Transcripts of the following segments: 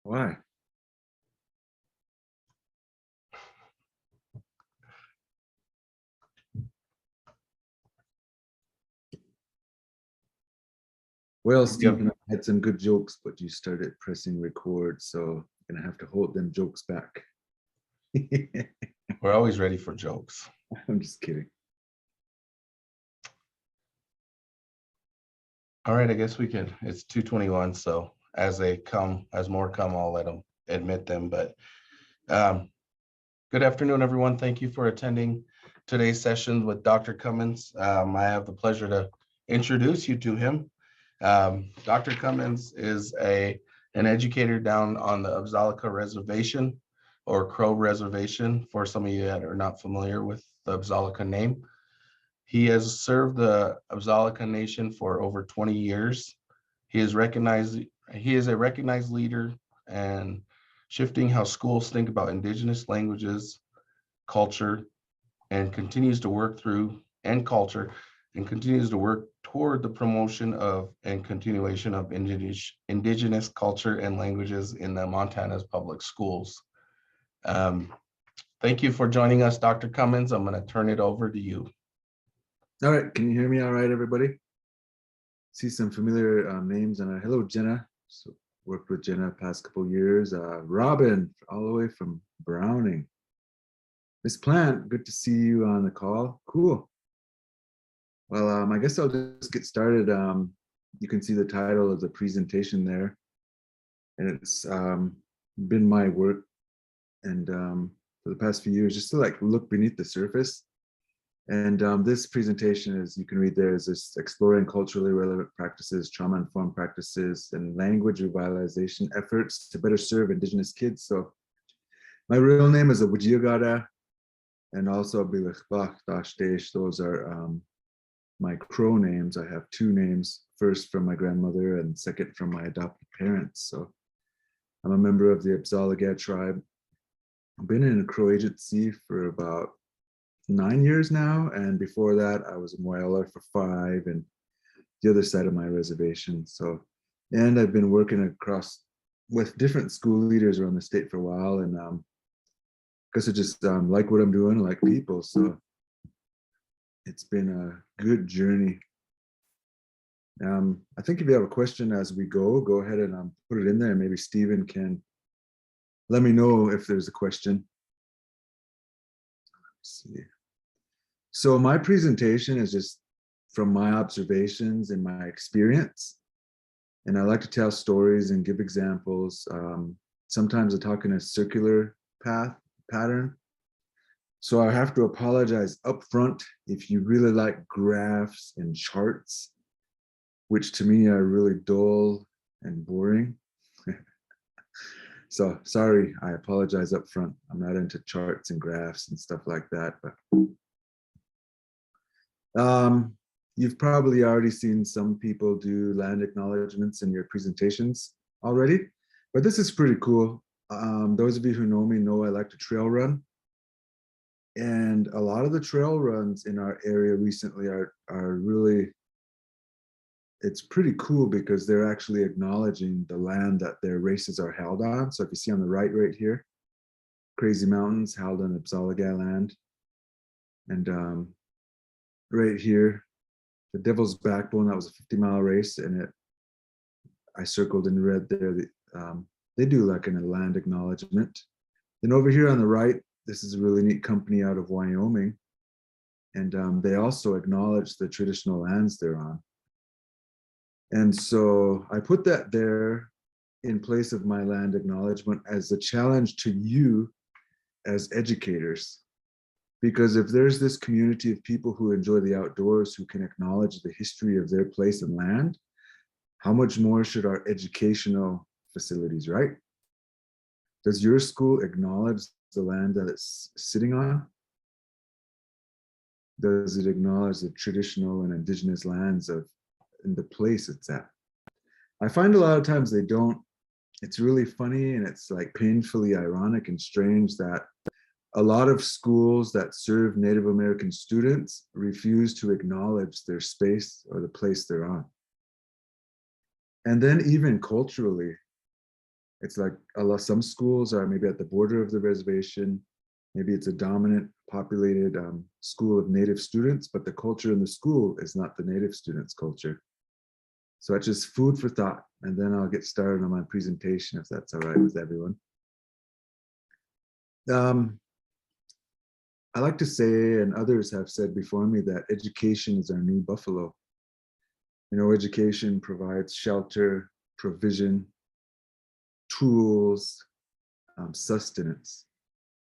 Why? Well, Stephen, I had some good jokes, but you started pressing record, so I'm gonna have to hold them jokes back. We're always ready for jokes. I'm just kidding. All right, I guess we could. It's 2:21, so as more come, I'll let them admit them. But good afternoon, everyone. Thank you for attending today's session with Dr. Cummins. I have the pleasure to introduce you to him. Dr. Cummins is an educator down on the Apsáalooke Reservation or Crow Reservation, for some of you that are not familiar with the Apsáalooke name. He has served the Awaachiáookaate Nation for over 20 years. He is a recognized leader and shifting how schools think about Indigenous languages, culture, and continues to work toward the promotion of and continuation of Indigenous culture and languages in the Montana's public schools. Thank you for joining us, Dr. Cummins. I'm going to turn it over to you. All right, can you hear me all right, everybody? See some familiar names, and hello, Jenna. So worked with Jenna past couple of years. Robin, all the way from Browning. Miss Plant, good to see you on the call. Cool. Well, I guess I'll just get started. You can see the title of the presentation there, and it's been my work, and for the past few years, just to like look beneath the surface. And this presentation, as you can read there, is this exploring culturally relevant practices, trauma-informed practices, and language revitalization efforts to better serve Indigenous kids. So my real name is Awaachiáookaate, and also Bilachbach Dashdesh. Those are my Crow names. I have two names, first from my grandmother and second from my adopted parents. So I'm a member of the Apsáalooke tribe. I've been in a Crow agency for about 9 years now, and before that I was a Moyala for 5, and the other side of my reservation. So, and I've been working across with different school leaders around the state for a while, and because I just like what I'm doing, I like people, so it's been a good journey. I think if you have a question as we go ahead and put it in there. Maybe Stephen can let me know if there's a question. Let's see. So my presentation is just from my observations and my experience. And I like to tell stories and give examples. Sometimes I talk in a circular pattern. So I have to apologize upfront if you really like graphs and charts, which to me are really dull and boring. So sorry, I apologize upfront. I'm not into charts and graphs and stuff like that, but you've probably already seen some people do land acknowledgements in your presentations already, but this is pretty cool. Those of you who know me know I like to trail run. And a lot of the trail runs in our area recently are really, it's pretty cool because they're actually acknowledging the land that their races are held on. So if you see on the right here, Crazy Mountains held on Apsáalooke land. And right here, the Devil's Backbone, that was a 50-mile race, and I circled in red there. They do like a land acknowledgement. Then over here on the right, this is a really neat company out of Wyoming, and they also acknowledge the traditional lands they're on. And so I put that there in place of my land acknowledgement as a challenge to you as educators. Because if there's this community of people who enjoy the outdoors, who can acknowledge the history of their place and land, how much more should our educational facilities, right? Does your school acknowledge the land that it's sitting on? Does it acknowledge the traditional and Indigenous lands in the place it's at? I find a lot of times they don't. It's really funny, and it's like painfully ironic and strange that a lot of schools that serve Native American students refuse to acknowledge their space or the place they're on. And then even culturally, It's like some schools are maybe at the border of the reservation. Maybe it's a dominant populated school of Native students, but the culture in the school is not the Native students' culture. So it's just food for thought. And then I'll get started on my presentation if that's all right with everyone. I like to say, and others have said before me, that education is our new buffalo. You know, education provides shelter, provision, tools, sustenance.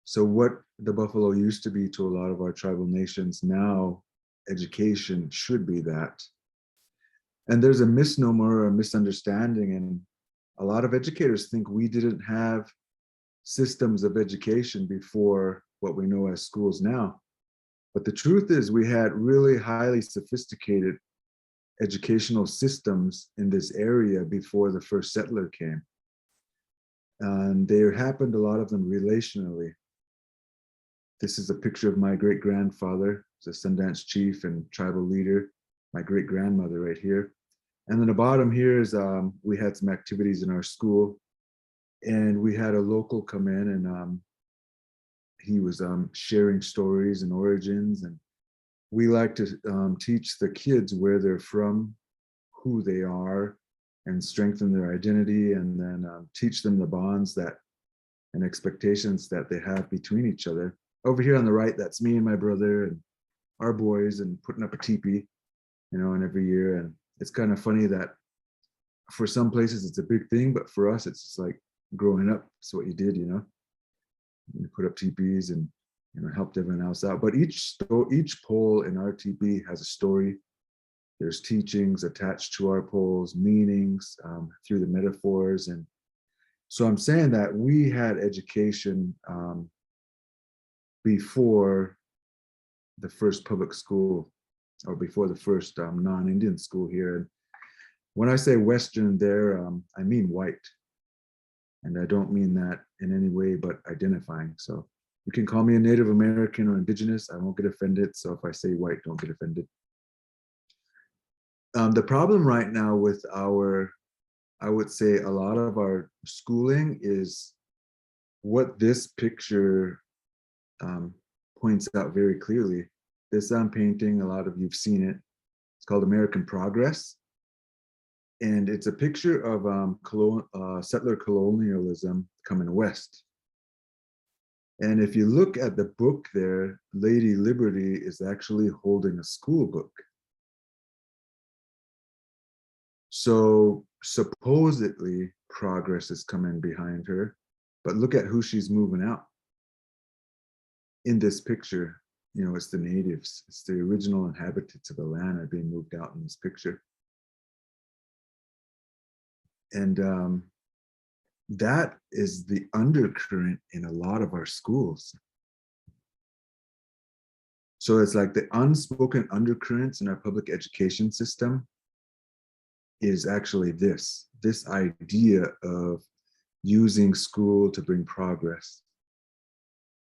So what the buffalo used to be to a lot of our tribal nations, now education should be that. And there's a misnomer or a misunderstanding, and a lot of educators think we didn't have systems of education before what we know as schools now. But the truth is we had really highly sophisticated educational systems in this area before the first settler came. And there happened, a lot of them relationally. This is a picture of my great-grandfather, who's a Sundance chief and tribal leader, my great-grandmother right here. And then the bottom here is we had some activities in our school, and we had a local come in, and he was sharing stories and origins. And we like to teach the kids where they're from, who they are, and strengthen their identity, and then teach them the bonds that and expectations that they have between each other. Over here on the right, that's me and my brother and our boys, and putting up a teepee, you know, and every year. And it's kind of funny that for some places it's a big thing, but for us it's just like growing up, it's what you did, you know. You put up teepees and, you know, helped everyone else out. But each pole in our teepee has a story. There's teachings attached to our poles, meanings through the metaphors. And so I'm saying that we had education before the first public school, or before the first non-Indian school here. And when I say Western there, I mean white. And I don't mean that in any way but identifying. So you can call me a Native American or Indigenous. I won't get offended. So if I say white, don't get offended. The problem right now with I would say a lot of our schooling is what this picture points out very clearly. This painting, a lot of you've seen it. It's called American Progress. And it's a picture of settler colonialism coming west. And if you look at the book there, Lady Liberty is actually holding a school book. So supposedly progress is coming behind her, but look at who she's moving out. In this picture, you know, it's the natives, it's the original inhabitants of the land are being moved out in this picture. And that is the undercurrent in a lot of our schools. So it's like the unspoken undercurrents in our public education system is actually this idea of using school to bring progress.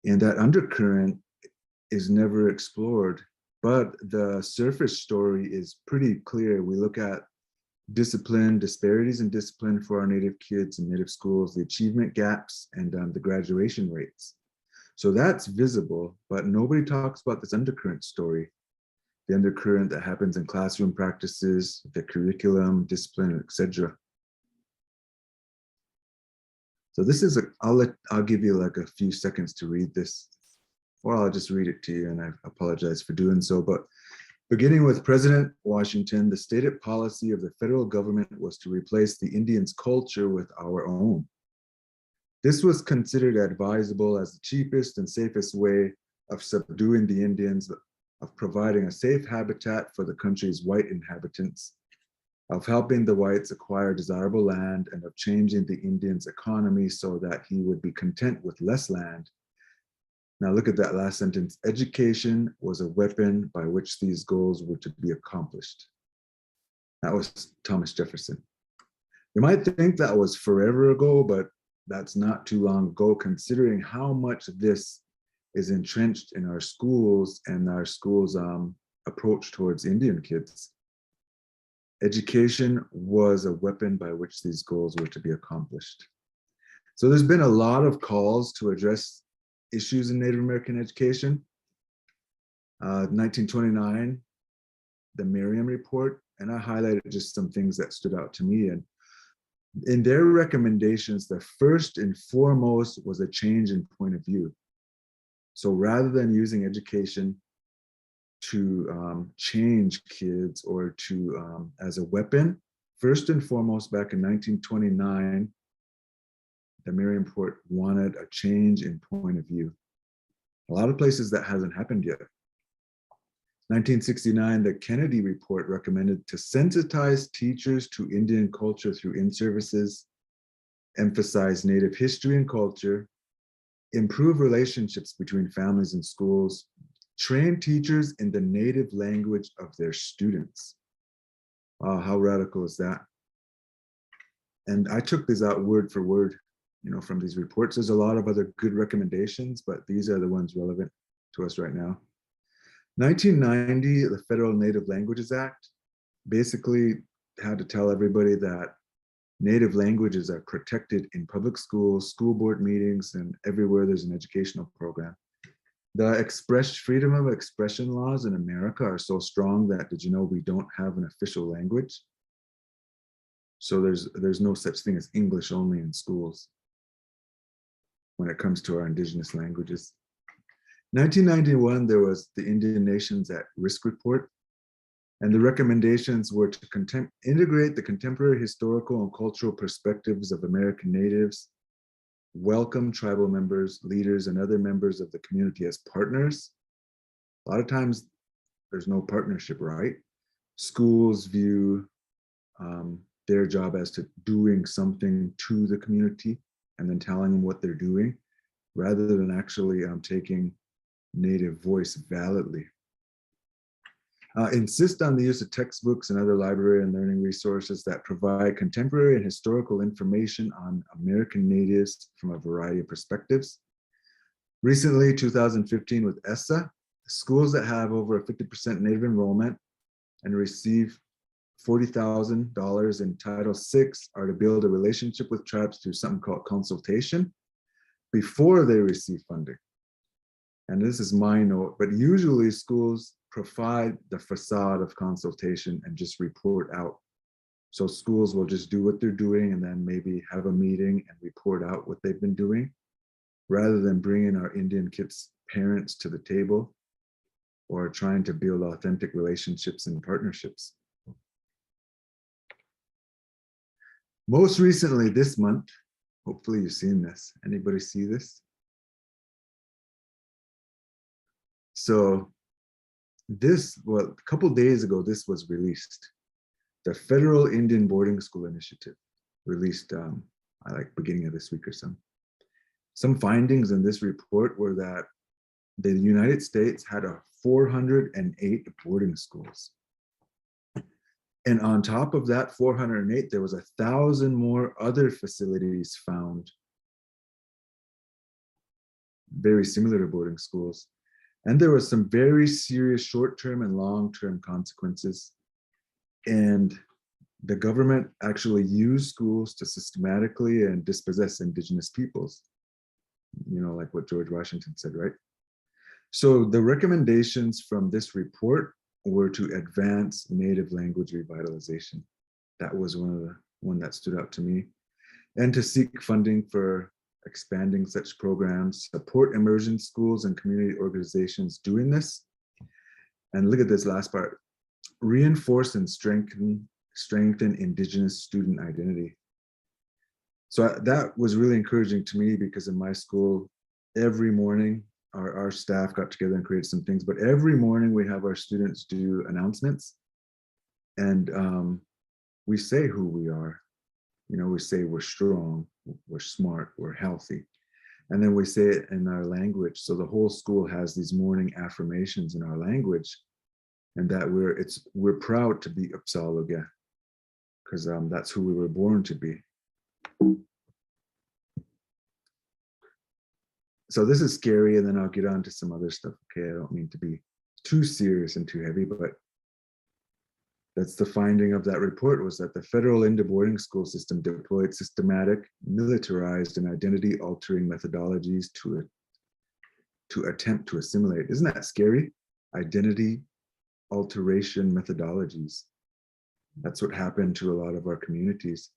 And that undercurrent is never explored, but the surface story is pretty clear. We look at discipline, disparities in discipline for our Native kids in Native schools, the achievement gaps, and the graduation rates. So that's visible, but nobody talks about this undercurrent story, the undercurrent that happens in classroom practices, the curriculum, discipline, etc. So this is I'll give you like a few seconds to read this, or I'll just read it to you, and I apologize for doing so. But beginning with President Washington, the stated policy of the federal government was to replace the Indians' culture with our own. This was considered advisable as the cheapest and safest way of subduing the Indians, of providing a safe habitat for the country's white inhabitants, of helping the whites acquire desirable land, and of changing the Indians' economy so that he would be content with less land. Now look at that last sentence. Education was a weapon by which these goals were to be accomplished. That was Thomas Jefferson. You might think that was forever ago, but that's not too long ago, considering how much this is entrenched in our schools and our schools' approach towards Indian kids. Education was a weapon by which these goals were to be accomplished. So there's been a lot of calls to address issues in Native American education. 1929, the Merriam Report, and I highlighted just some things that stood out to me. And in their recommendations, the first and foremost was a change in point of view. So rather than using education to change kids or to as a weapon, first and foremost, back in 1929, the Merriam Report wanted a change in point of view. A lot of places that hasn't happened yet. 1969, the Kennedy Report recommended to sensitize teachers to Indian culture through in-services, emphasize Native history and culture, improve relationships between families and schools, train teachers in the native language of their students. Wow, how radical is that? And I took these out word for word, from these reports. There's a lot of other good recommendations, but these are the ones relevant to us right now. 1990, the Federal Native Languages Act basically had to tell everybody that Native languages are protected in public schools, school board meetings, and everywhere there's an educational program. The freedom of expression laws in America are so strong that, did you know we don't have an official language? So there's no such thing as English only in schools when it comes to our Indigenous languages. 1991, there was the Indian Nations at Risk Report, and the recommendations were to integrate the contemporary historical and cultural perspectives of American natives, welcome tribal members, leaders, and other members of the community as partners. A lot of times there's no partnership, right? Schools view their job as to doing something to the community and then telling them what they're doing, rather than actually taking Native voice validly. Insist on the use of textbooks and other library and learning resources that provide contemporary and historical information on American natives from a variety of perspectives. Recently, 2015 with ESSA, schools that have over a 50% Native enrollment and receive $40,000 in Title VI are to build a relationship with tribes through something called consultation before they receive funding. And this is my note, but usually schools provide the facade of consultation and just report out. So schools will just do what they're doing and then maybe have a meeting and report out what they've been doing, rather than bringing our Indian kids' parents to the table or trying to build authentic relationships and partnerships. Most recently this month, hopefully you've seen this. Anybody see this? So a couple days ago, this was released. The Federal Indian Boarding School Initiative released, beginning of this week or so. Some findings in this report were that the United States had 408 boarding schools. And on top of that 408, there was 1,000 more other facilities found, very similar to boarding schools. And there was some very serious short-term and long-term consequences. And the government actually used schools to systematically and dispossess Indigenous peoples, like what George Washington said, right? So the recommendations from this report were to advance Native language revitalization. That was one that stood out to me. And to seek funding for expanding such programs, support immersion schools and community organizations doing this. And look at this last part, reinforce and strengthen Indigenous student identity. So that was really encouraging to me, because in my school, every morning, our staff got together and created some things, but every morning we have our students do announcements, and we say who we are. We say we're strong, we're smart, we're healthy. And then we say it in our language. So the whole school has these morning affirmations in our language, and that we're proud to be Apsáalooke, because that's who we were born to be. So this is scary, and then I'll get on to some other stuff. Okay, I don't mean to be too serious and too heavy, but That's the finding of that report, was that the federal Indian boarding school system deployed systematic, militarized, and identity-altering methodologies to attempt to assimilate. Isn't that scary? Identity alteration methodologies. That's what happened to a lot of our communities.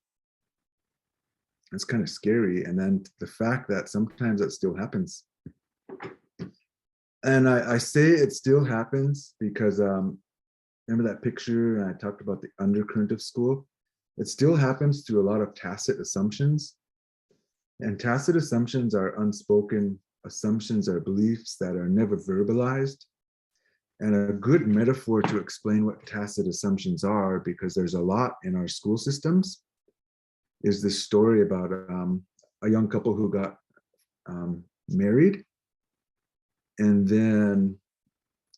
It's kind of scary. And then the fact that sometimes that still happens. And I say it still happens because remember that picture and I talked about the undercurrent of school? It still happens through a lot of tacit assumptions. And tacit assumptions are unspoken assumptions, are beliefs that are never verbalized. And a good metaphor to explain what tacit assumptions are, because there's a lot in our school systems, is this story about a young couple who got married. And then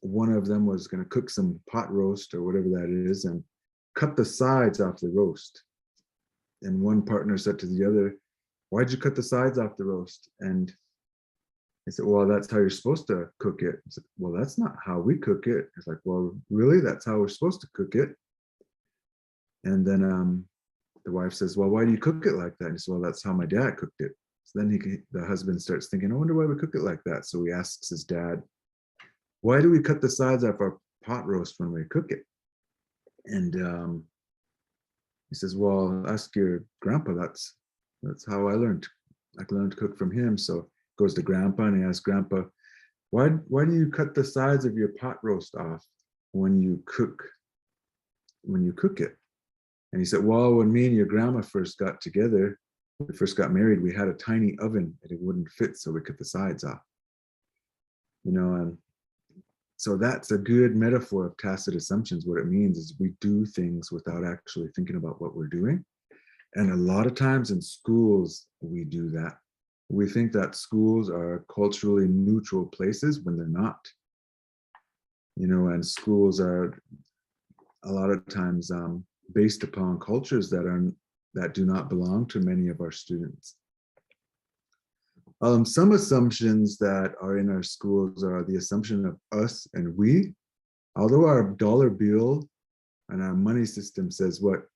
one of them was going to cook some pot roast or whatever that is and cut the sides off the roast. And one partner said to the other, "Why'd you cut the sides off the roast?" And he said, "Well, that's how you're supposed to cook it." I said, "Well, that's not how we cook it." It's like, "Well, really? That's how we're supposed to cook it?" And then the wife says, "Well, why do you cook it like that?" And he said, "Well, that's how my dad cooked it." So then the husband starts thinking, "I wonder why we cook it like that." So he asks his dad, "Why do we cut the sides off our pot roast when we cook it?" And he says, "Well, ask your grandpa. That's how I learned. I learned to cook from him." So goes to grandpa and he asks grandpa, why do you cut the sides of your pot roast off when you cook it? And he said, "Well, when me and your grandma first got together, we first got married, we had a tiny oven and it wouldn't fit, so we cut the sides off." And so that's a good metaphor of tacit assumptions. What it means is we do things without actually thinking about what we're doing. And a lot of times in schools, we do that. We think that schools are culturally neutral places when they're not. And schools are a lot of times based upon cultures that do not belong to many of our students. Some assumptions that are in our schools are the assumption of us and we. Although our dollar bill and our money system says what?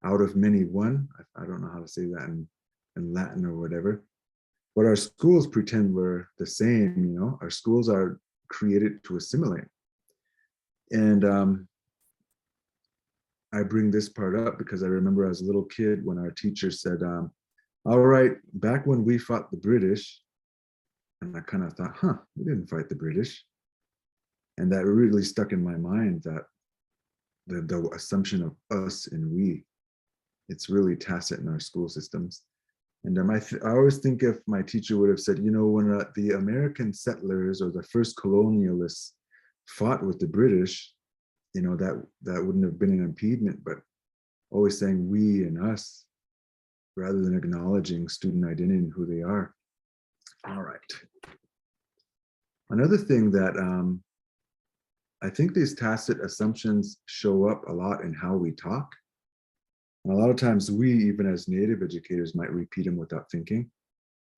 Out of many, one. I don't know how to say that in Latin or whatever. But our schools pretend we're the same. Our schools are created to assimilate. And I bring this part up because I remember as a little kid when our teacher said, "All right, back when we fought the British," and I kind of thought, we didn't fight the British. And that really stuck in my mind, that the assumption of us and we, it's really tacit in our school systems. And I always think if my teacher would have said, when the American settlers or the first colonialists fought with the British, that wouldn't have been an impediment, but always saying we and us rather than acknowledging student identity and who they are. All right. Another thing that I think these tacit assumptions show up a lot in how we talk. And a lot of times we, even as Native educators, might repeat them without thinking,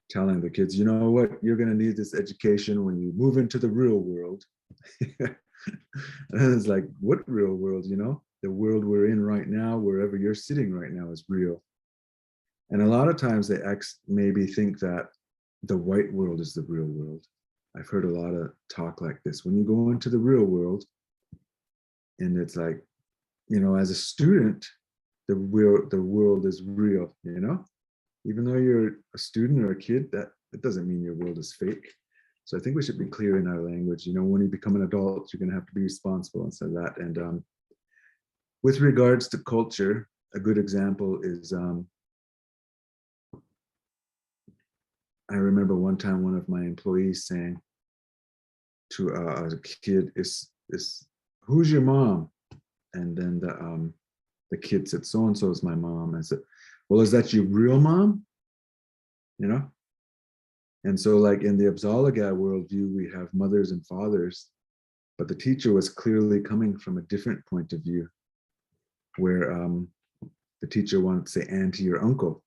telling the kids, "You know what, you're going to need this education when you move into the real world." And it's like, what real world? The world we're in right now, wherever you're sitting right now, is real. And a lot of times they maybe think that the white world is the real world. I've heard a lot of talk like this. When you go into the real world, and it's like, as a student, the world is real, even though you're a student or a kid, that doesn't mean your world is fake. So I think we should be clear in our language. When you become an adult, you're going to have to be responsible instead of that. And with regards to culture, a good example is I remember one time one of my employees saying to a kid, "Is who's your mom?" And then the kid said, "So and so is my mom." I said, "Well, is that your real mom?" And so, like in the Apsáalooke worldview, we have mothers and fathers, but the teacher was clearly coming from a different point of view, where the teacher wanted to say auntie or uncle.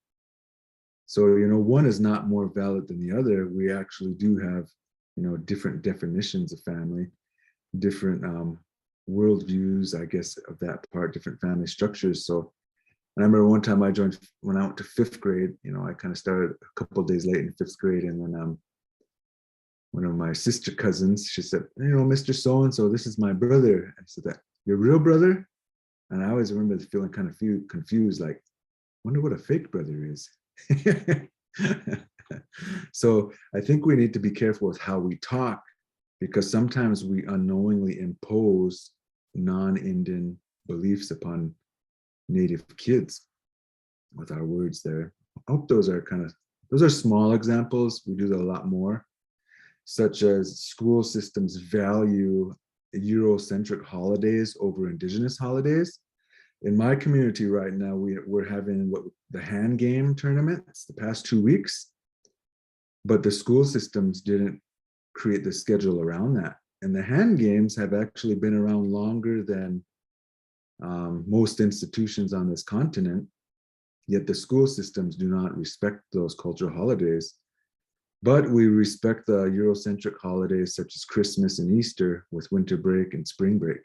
So, one is not more valid than the other. We actually do have, different definitions of family, different worldviews, I guess, of that part, different family structures. So I remember one time when I went to fifth grade, I kind of started a couple of days late in fifth grade. And then one of my sister cousins, she said, Mr. So-and-so, this is my brother. I said, that your real brother? And I always remember feeling kind of confused, like, wonder what a fake brother is. So I think we need to be careful with how we talk, because sometimes we unknowingly impose non-Indian beliefs upon Native kids with our words there. I hope those are small examples. We do that a lot more, such as school systems value Eurocentric holidays over Indigenous holidays. In my community right now, we're having the hand game tournaments the past 2 weeks, but the school systems didn't create the schedule around that. And the hand games have actually been around longer than most institutions on this continent, yet the school systems do not respect those cultural holidays. But we respect the Eurocentric holidays such as Christmas and Easter with winter break and spring break.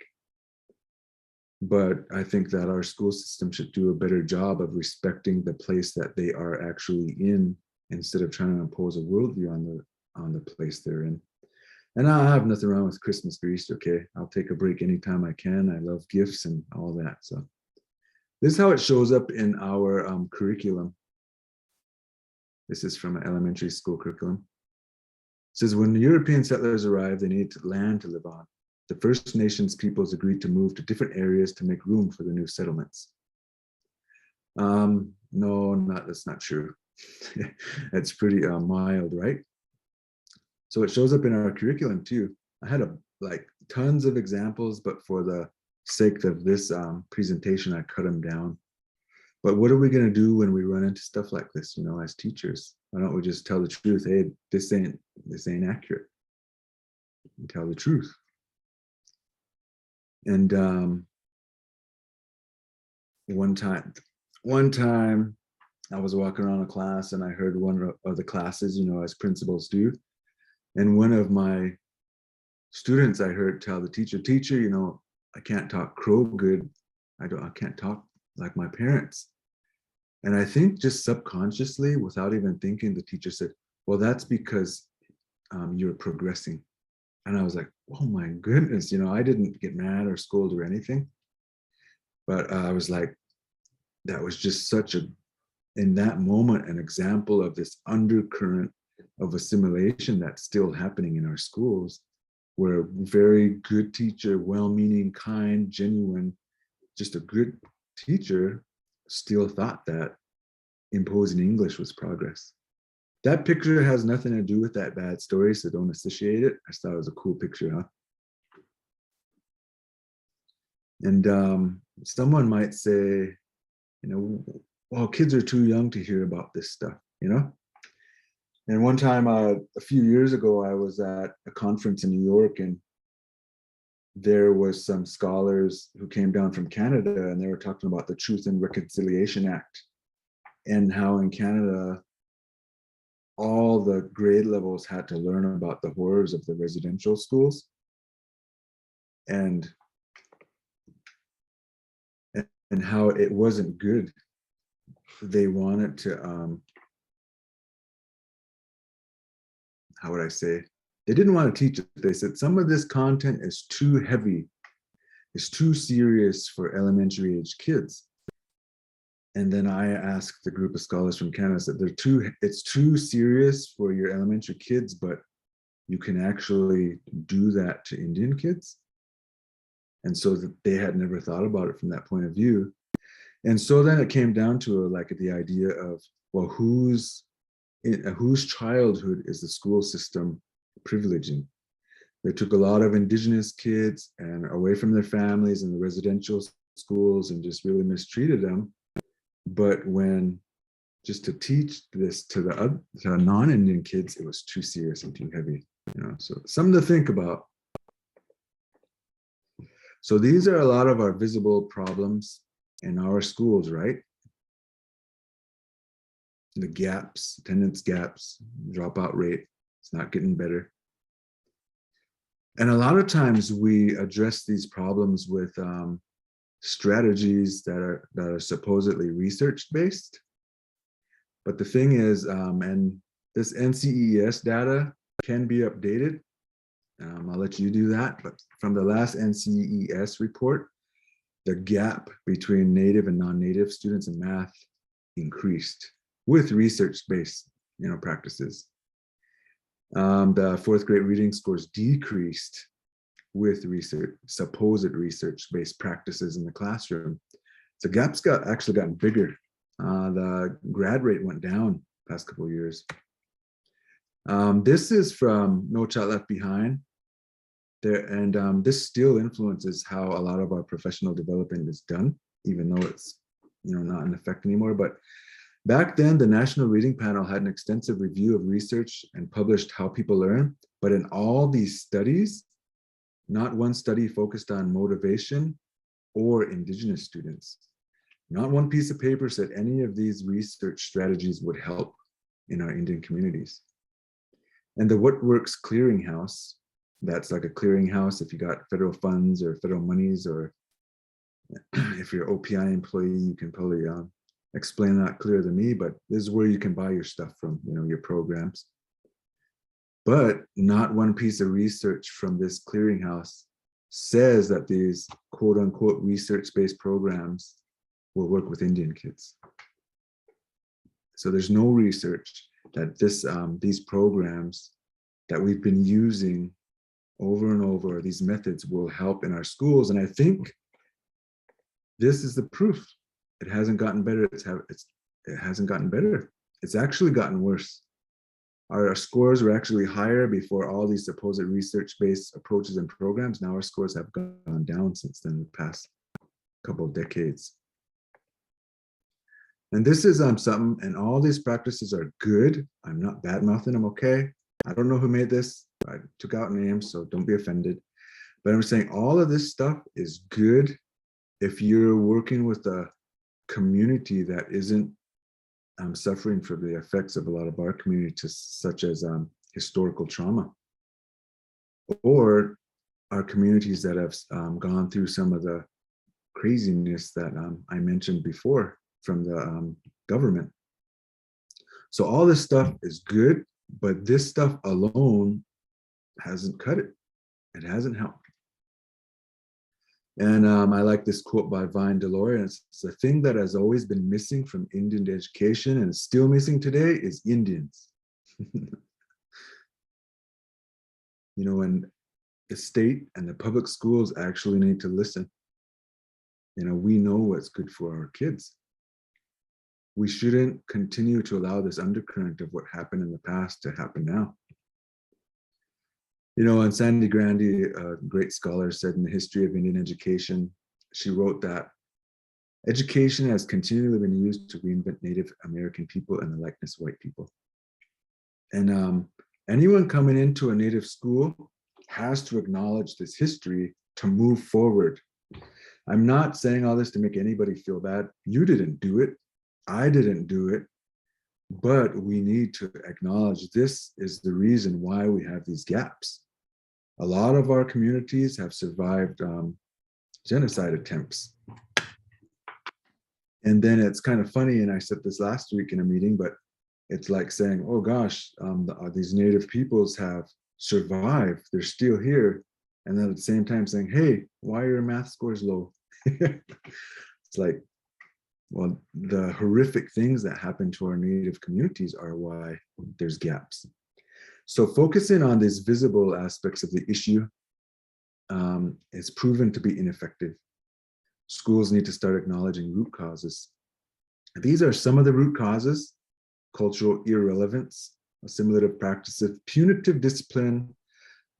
But I think that our school system should do a better job of respecting the place that they are actually in, instead of trying to impose a worldview on the place they're in. And I have nothing wrong with Christmas or Easter, okay? I'll take a break anytime I can. I love gifts and all that. So this is how it shows up in our curriculum. This is from an elementary school curriculum. It says, when the European settlers arrived, they needed land to live on. The First Nations peoples agreed to move to different areas to make room for the new settlements. That's not true. That's pretty mild, right? So it shows up in our curriculum too. I had tons of examples, but for the sake of this presentation, I cut them down. But what are we going to do when we run into stuff like this, as teachers? Why don't we just tell the truth? Hey, this ain't accurate. And tell the truth. And one time I was walking around a class and I heard one of the classes, as principals do. And one of my students, I heard tell the teacher, I can't talk Crow good. I can't talk like my parents. And I think just subconsciously, without even thinking, the teacher said, well, that's because you're progressing. And I was like, oh my goodness, I didn't get mad or scold or anything. But I was like, that was just in that moment, an example of this undercurrent of assimilation that's still happening in our schools, where a very good teacher, well-meaning, kind, genuine, just a good teacher, still thought that imposing English was progress. That picture has nothing to do with that bad story, so don't associate it. I just thought it was a cool picture, huh? And someone might say, well, kids are too young to hear about this stuff, And one time, a few years ago, I was at a conference in New York, and there was some scholars who came down from Canada, and they were talking about the Truth and Reconciliation Act, and how in Canada, all the grade levels had to learn about the horrors of the residential schools. And how it wasn't good. They wanted to, how would I say? They didn't want to teach it. They said some of this content is too heavy, it's too serious for elementary age kids. And then I asked the group of scholars from Canada, said it's too serious for your elementary kids, but you can actually do that to Indian kids. And so that they had never thought about it from that point of view. And so then it came down to the idea of, well, whose childhood is the school system privileging? They took a lot of Indigenous kids and away from their families in the residential schools and just really mistreated them. But when just to teach this to the non-Indian kids, it was too serious and too heavy. So something to think about. So these are a lot of our visible problems in our schools, right? The gaps, attendance gaps, dropout rate, it's not getting better. And a lot of times we address these problems with strategies that are supposedly research based. But the thing is, and this NCES data can be updated. I'll let you do that. But from the last NCES report, the gap between native and non-native students in math increased with research-based, practices. The fourth grade reading scores decreased with supposed research-based practices in the classroom. So gaps actually gotten bigger. The grad rate went down past couple of years. This is from No Child Left Behind. And this still influences how a lot of our professional development is done, even though it's not in effect anymore. But back then, the National Reading Panel had an extensive review of research and published how people learn. But in all these studies, not one study focused on motivation or Indigenous students. Not one piece of paper said any of these research strategies would help in our Indian communities. And the What Works Clearinghouse, that's like a clearinghouse if you got federal funds or federal monies, or if you're an OPI employee, you can probably explain that clearer than me, but this is where you can buy your stuff from, your programs. But not one piece of research from this clearinghouse says that these quote unquote research-based programs will work with Indian kids. So there's no research that these programs that we've been using over and over, these methods will help in our schools. And I think this is the proof. It hasn't gotten better. It hasn't gotten better. It's actually gotten worse. Our scores were actually higher before all these supposed research-based approaches and programs. Now our scores have gone down since then, the past couple of decades. And this is something, and all these practices are good. I'm not bad-mouthing them, okay? I don't know who made this. I took out names, so don't be offended. But I'm saying all of this stuff is good if you're working with a community that isn't suffering from the effects of a lot of our communities, such as historical trauma, or our communities that have gone through some of the craziness that I mentioned before from the government. So all this stuff is good, but this stuff alone hasn't cut it. It hasn't helped. And I like this quote by Vine Deloria. It's the thing that has always been missing from Indian education and is still missing today is Indians. And the state and the public schools actually need to listen. We know what's good for our kids. We shouldn't continue to allow this undercurrent of what happened in the past to happen now. And Sandy Grandy, a great scholar, said in the history of Indian education, she wrote that education has continually been used to reinvent Native American people and the likeness of white people. And anyone coming into a Native school has to acknowledge this history to move forward. I'm not saying all this to make anybody feel bad. You didn't do it. I didn't do it. But we need to acknowledge this is the reason why we have these gaps. A lot of our communities have survived genocide attempts. And then it's kind of funny, and I said this last week in a meeting, but it's like saying, oh gosh, these Native peoples have survived, they're still here. And then at the same time saying, hey, why are your math scores low? It's like, well, the horrific things that happen to our Native communities are why there's gaps. So focusing on these visible aspects of the issue is proven to be ineffective. Schools need to start acknowledging root causes. These are some of the root causes: cultural irrelevance, assimilative practices, punitive discipline,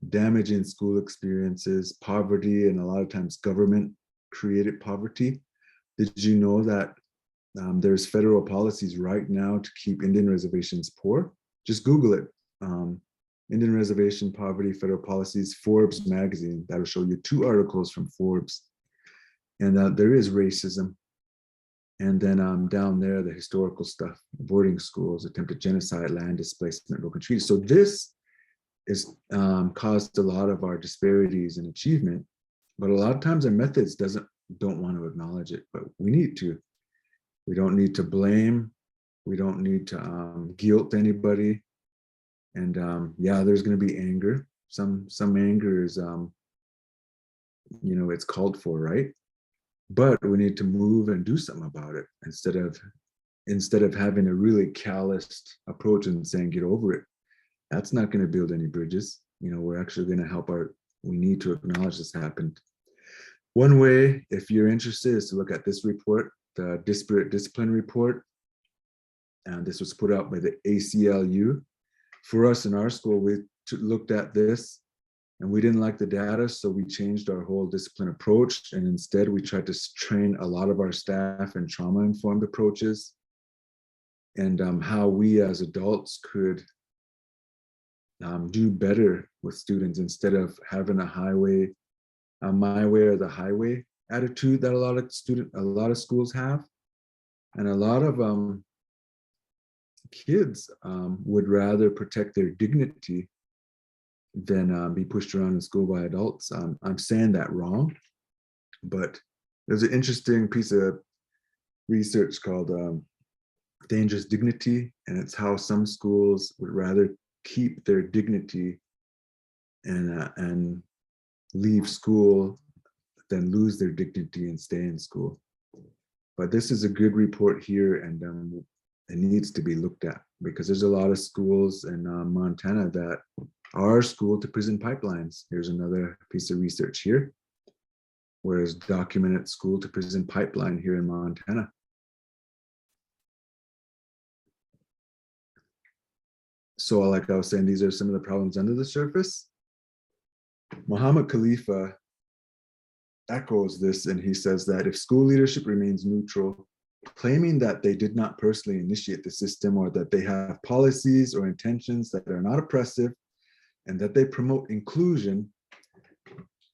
damaging school experiences, poverty, and a lot of times government-created poverty. Did you know that there's federal policies right now to keep Indian reservations poor? Just Google it. Indian reservation poverty, federal policies, Forbes magazine. That'll show you 2 articles from Forbes. And there is racism. And then down there, the historical stuff: boarding schools, attempted genocide, land displacement, broken treaties. So this is caused a lot of our disparities in achievement. But a lot of times our methods don't want to acknowledge it, but we need to. We don't need to blame. We don't need to guilt anybody. And yeah, there's going to be anger. Some anger is, it's called for, right? But we need to move and do something about it instead of having a really calloused approach and saying get over it. That's not going to build any bridges. We're actually going to help we need to acknowledge this happened. One way, if you're interested, is to look at this report, the Disparate Discipline Report. And this was put out by the ACLU. For us in our school, we looked at this and we didn't like the data, so we changed our whole discipline approach. And instead, we tried to train a lot of our staff in trauma-informed approaches and how we as adults could do better with students instead of having a my way or the highway attitude that a lot of schools have. And a lot of kids would rather protect their dignity than be pushed around in school by adults. I'm saying that wrong, but there's an interesting piece of research called Dangerous Dignity, and it's how some schools would rather keep their dignity and leave school than lose their dignity and stay in school. But this is a good report here, and it needs to be looked at because there's a lot of schools in Montana that are school to prison pipelines. Here's another piece of research here, whereas documented school to prison pipeline here in Montana. So like I was saying, these are some of the problems under the surface. Muhammad Khalifa echoes this, and he says that if school leadership remains neutral, claiming that they did not personally initiate the system or that they have policies or intentions that are not oppressive and that they promote inclusion,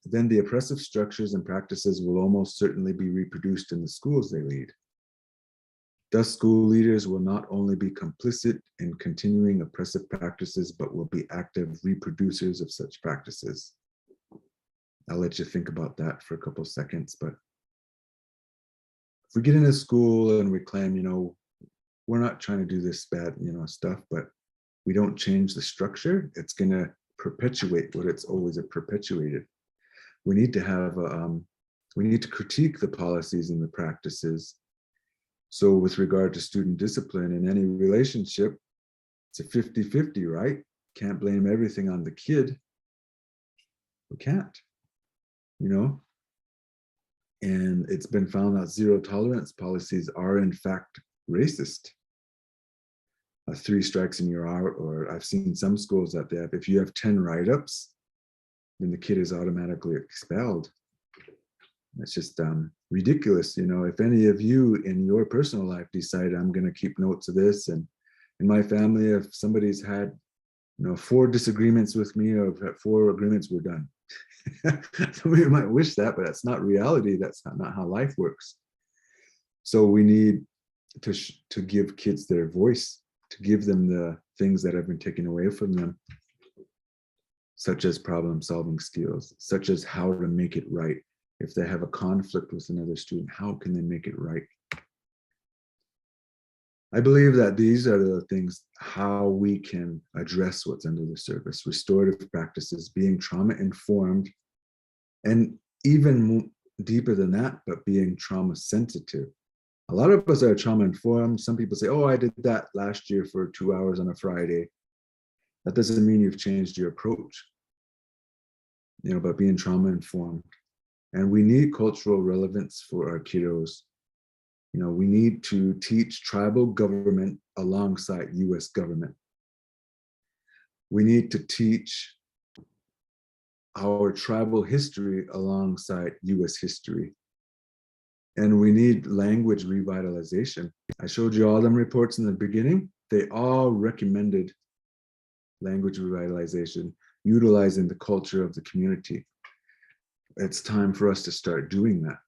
then the oppressive structures and practices will almost certainly be reproduced in the schools they lead. Thus, school leaders will not only be complicit in continuing oppressive practices, but will be active reproducers of such practices. I'll let you think about that for a couple of seconds, but if we get into school and we claim, we're not trying to do this bad, stuff, but we don't change the structure, it's going to perpetuate what it's always perpetuated. We need to have, we need to critique the policies and the practices. So with regard to student discipline in any relationship, it's a 50-50, right? Can't blame everything on the kid. We can't, And it's been found that zero tolerance policies are in fact racist. 3 strikes and you're out, or I've seen some schools that they have, if you have 10 write-ups, then the kid is automatically expelled. It's just ridiculous. If any of you in your personal life decide I'm going to keep notes of this, and in my family, if somebody's had 4 disagreements with me, or 4 agreements, we're done. Somebody might wish that, but that's not reality. That's not how life works. So we need to give kids their voice, to give them the things that have been taken away from them, such as problem-solving skills, such as how to make it right. If they have a conflict with another student, how can they make it right? I believe that these are the things, how we can address what's under the surface: restorative practices, being trauma-informed, and even deeper than that, but being trauma-sensitive. A lot of us are trauma-informed. Some people say, oh, I did that last year for 2 hours on a Friday. That doesn't mean you've changed your approach, but being trauma-informed. And we need cultural relevance for our kiddos. We need to teach tribal government alongside US government. We need to teach our tribal history alongside US history. And we need language revitalization. I showed you all them reports in the beginning. They all recommended language revitalization, utilizing the culture of the community. It's time for us to start doing that.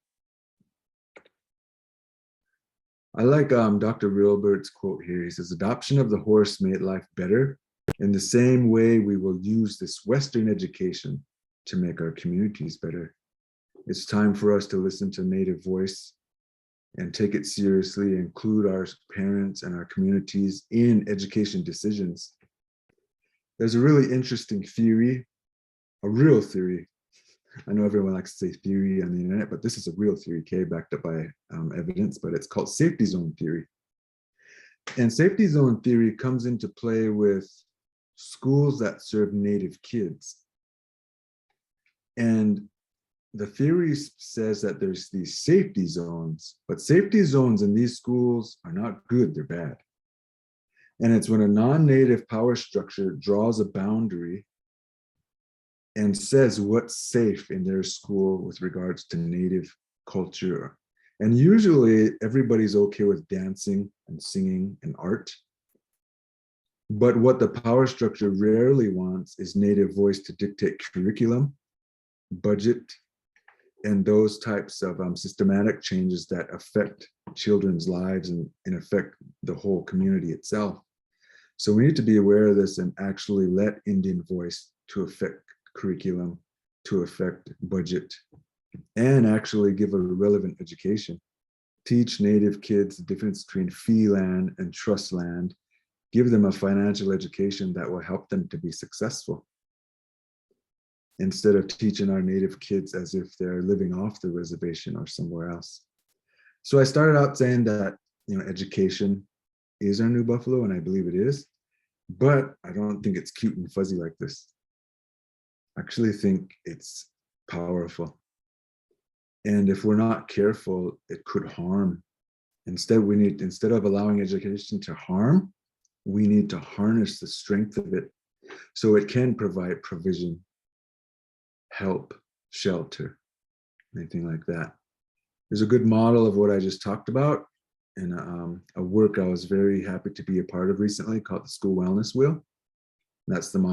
I like Dr. Rilbert's quote here. He says, adoption of the horse made life better, In the same way, we will use this Western education to make our communities better. It's time for us to listen to Native voice and take it seriously, include our parents and our communities in education decisions. There's a really interesting theory, a real theory. I know everyone likes to say theory on the internet, but this is a real theory, okay, backed up by evidence, but it's called safety zone theory. And safety zone theory comes into play with schools that serve Native kids. And the theory says that there's these safety zones, but safety zones in these schools are not good, they're bad. And it's when a non-Native power structure draws a boundary and says what's safe in their school with regards to Native culture. And usually everybody's okay with dancing and singing and art. But what the power structure rarely wants is Native voice to dictate curriculum, budget, and those types of systematic changes that affect children's lives and affect the whole community itself. So we need to be aware of this and actually let Indian voice to affect curriculum, to affect budget, and actually give a relevant education. Teach Native kids the difference between fee land and trust land. Give them a financial education that will help them to be successful, instead of teaching our Native kids as if they're living off the reservation or somewhere else. So I started out saying that, education is our new buffalo, and I believe it is, but I don't think it's cute and fuzzy like this. I actually think it's powerful. And if we're not careful, it could harm. Instead of allowing education to harm, we need to harness the strength of it so it can provide provision, help, shelter, anything like that. There's a good model of what I just talked about in a work I was very happy to be a part of recently called the School Wellness Wheel. That's the model